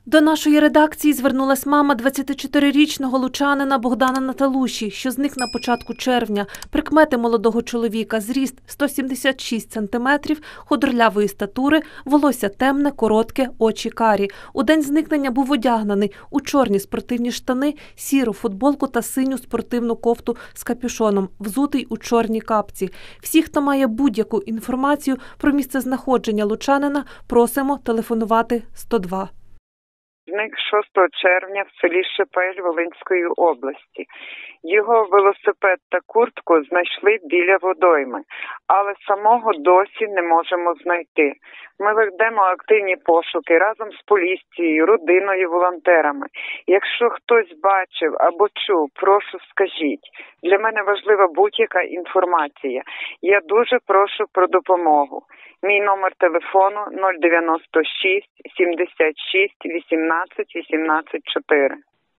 До нашої редакції звернулась мама 24-річного лучанина Богдана Наталуші, що зник на початку червня. Прикмети молодого чоловіка – зріст 176 сантиметрів, худорлявої статури, волосся темне, коротке, очі карі. У день зникнення був одягнений у чорні спортивні штани, сіру футболку та синю спортивну кофту з капюшоном, взутий у чорні капці. Всі, хто має будь-яку інформацію про місцезнаходження лучанина, просимо телефонувати 102. Зник 6 червня в селі Шепель Волинської області. Його велосипед та куртку знайшли біля водойми, але самого досі не можемо знайти. Ми ведемо активні пошуки разом з поліцією, родиною, волонтерами. Якщо хтось бачив або чув, прошу скажіть. Для мене важлива будь-яка інформація. Я дуже прошу про допомогу. Мій номер телефону 096 76 18 18 4.